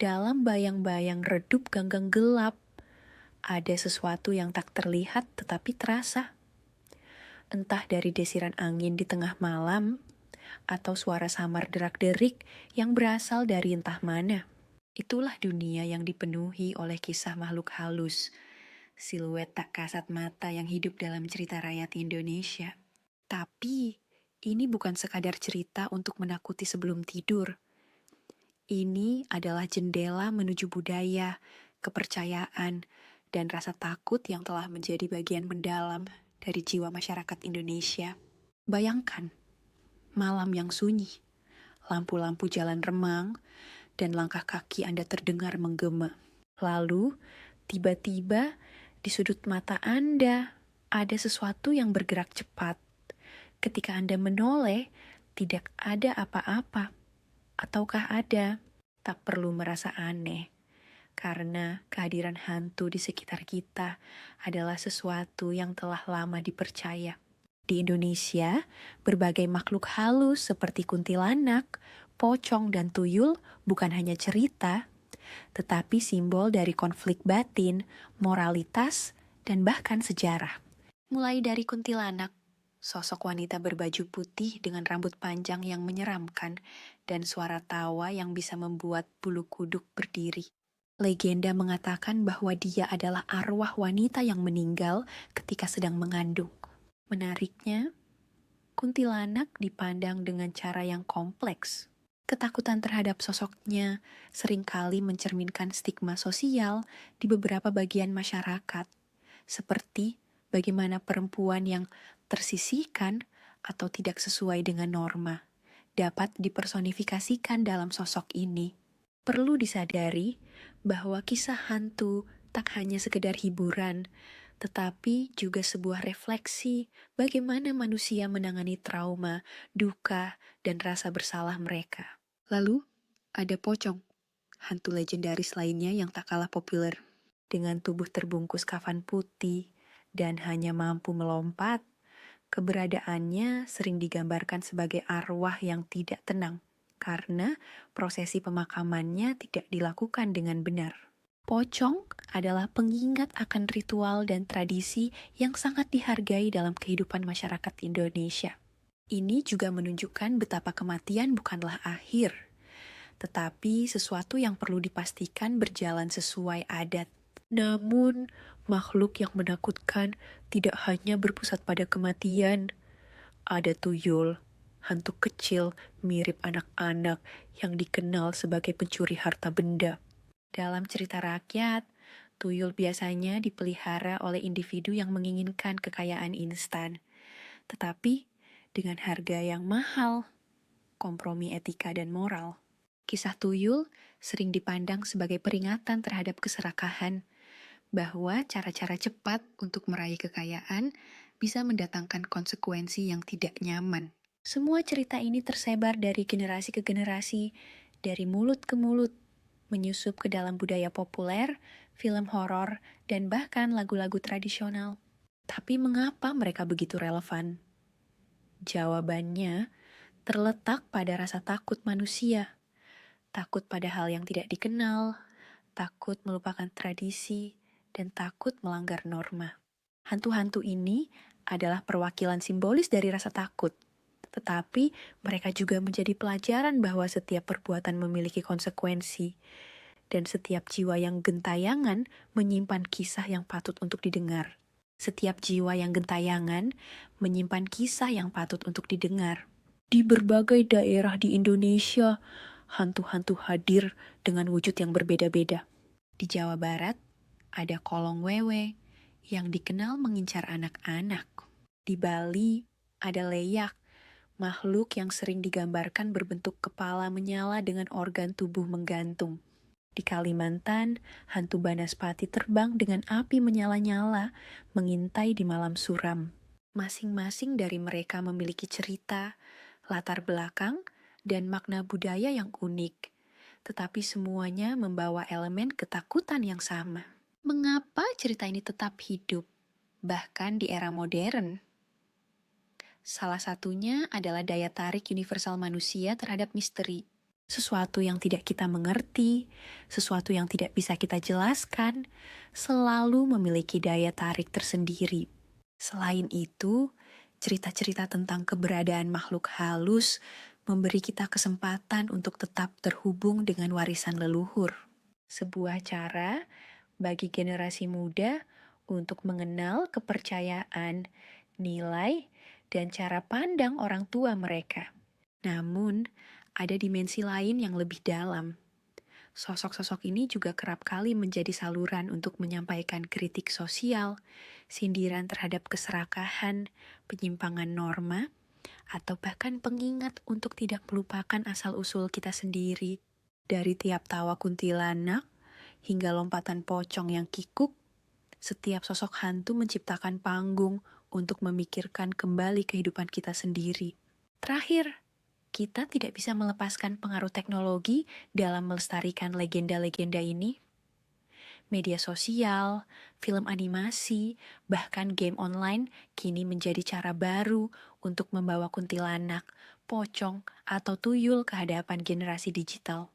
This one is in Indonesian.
Dalam bayang-bayang redup ganggang gelap, ada sesuatu yang tak terlihat tetapi terasa. Entah dari desiran angin di tengah malam, atau suara samar derak-derik yang berasal dari entah mana. Itulah dunia yang dipenuhi oleh kisah makhluk halus, siluet tak kasat mata yang hidup dalam cerita rakyat Indonesia. Tapi, ini bukan sekadar cerita untuk menakuti sebelum tidur. Ini adalah jendela menuju budaya, kepercayaan, dan rasa takut yang telah menjadi bagian mendalam dari jiwa masyarakat Indonesia. Bayangkan, malam yang sunyi, lampu-lampu jalan remang, dan langkah kaki Anda terdengar menggema. Lalu, tiba-tiba di sudut mata Anda ada sesuatu yang bergerak cepat. Ketika Anda menoleh, tidak ada apa-apa. Ataukah ada? Tak perlu merasa aneh, karena kehadiran hantu di sekitar kita adalah sesuatu yang telah lama dipercaya. Di Indonesia, berbagai makhluk halus seperti kuntilanak, pocong, dan tuyul bukan hanya cerita, tetapi simbol dari konflik batin, moralitas, dan bahkan sejarah. Mulai dari kuntilanak, sosok wanita berbaju putih dengan rambut panjang yang menyeramkan dan suara tawa yang bisa membuat bulu kuduk berdiri. Legenda mengatakan bahwa dia adalah arwah wanita yang meninggal ketika sedang mengandung. Menariknya, kuntilanak dipandang dengan cara yang kompleks. Ketakutan terhadap sosoknya seringkali mencerminkan stigma sosial di beberapa bagian masyarakat, seperti bagaimana perempuan yang tersisihkan atau tidak sesuai dengan norma dapat dipersonifikasikan dalam sosok ini. Perlu disadari bahwa kisah hantu tak hanya sekedar hiburan, tetapi juga sebuah refleksi bagaimana manusia menangani trauma, duka, dan rasa bersalah mereka. Lalu, ada pocong, hantu legendaris lainnya yang tak kalah populer. Dengan tubuh terbungkus kafan putih dan hanya mampu melompat, keberadaannya sering digambarkan sebagai arwah yang tidak tenang karena prosesi pemakamannya tidak dilakukan dengan benar. Pocong adalah pengingat akan ritual dan tradisi yang sangat dihargai dalam kehidupan masyarakat Indonesia. Ini juga menunjukkan betapa kematian bukanlah akhir, tetapi sesuatu yang perlu dipastikan berjalan sesuai adat. Namun, makhluk yang menakutkan tidak hanya berpusat pada kematian. Ada tuyul, hantu kecil mirip anak-anak yang dikenal sebagai pencuri harta benda. Dalam cerita rakyat, tuyul biasanya dipelihara oleh individu yang menginginkan kekayaan instan. Tetapi dengan harga yang mahal, kompromi etika dan moral. Kisah tuyul sering dipandang sebagai peringatan terhadap keserakahan, bahwa cara-cara cepat untuk meraih kekayaan bisa mendatangkan konsekuensi yang tidak nyaman. Semua cerita ini tersebar dari generasi ke generasi, dari mulut ke mulut, menyusup ke dalam budaya populer, film horor, dan bahkan lagu-lagu tradisional. Tapi mengapa mereka begitu relevan? Jawabannya terletak pada rasa takut manusia. Takut pada hal yang tidak dikenal, takut melupakan tradisi, dan takut melanggar norma. Hantu-hantu ini adalah perwakilan simbolis dari rasa takut. Tetapi mereka juga menjadi pelajaran bahwa setiap perbuatan memiliki konsekuensi. Dan setiap jiwa yang gentayangan menyimpan kisah yang patut untuk didengar. Setiap jiwa yang gentayangan menyimpan kisah yang patut untuk didengar. Di berbagai daerah di Indonesia, hantu-hantu hadir dengan wujud yang berbeda-beda. Di Jawa Barat, ada kolong wewe yang dikenal mengincar anak-anak. Di Bali, ada leyak, makhluk yang sering digambarkan berbentuk kepala menyala dengan organ tubuh menggantung. Di Kalimantan, hantu Banaspati terbang dengan api menyala-nyala, mengintai di malam suram. Masing-masing dari mereka memiliki cerita, latar belakang, dan makna budaya yang unik. Tetapi semuanya membawa elemen ketakutan yang sama. Mengapa cerita ini tetap hidup, bahkan di era modern? Salah satunya adalah daya tarik universal manusia terhadap misteri. sesuatu yang tidak kita mengerti, sesuatu yang tidak bisa kita jelaskan, selalu memiliki daya tarik tersendiri. Selain itu, cerita-cerita tentang keberadaan makhluk halus memberi kita kesempatan untuk tetap terhubung dengan warisan leluhur. Sebuah cara bagi generasi muda untuk mengenal kepercayaan, nilai, dan cara pandang orang tua mereka. Namun, ada dimensi lain yang lebih dalam. Sosok-sosok ini juga kerap kali menjadi saluran untuk menyampaikan kritik sosial, sindiran terhadap keserakahan, penyimpangan norma, atau bahkan pengingat untuk tidak melupakan asal-usul kita sendiri. Dari tiap tawa kuntilanak hingga lompatan pocong yang kikuk, setiap sosok hantu menciptakan panggung untuk memikirkan kembali kehidupan kita sendiri. Terakhir, kita tidak bisa melepaskan pengaruh teknologi dalam melestarikan legenda-legenda ini. Media sosial, film animasi, bahkan game online kini menjadi cara baru untuk membawa kuntilanak, pocong, atau tuyul ke hadapan generasi digital.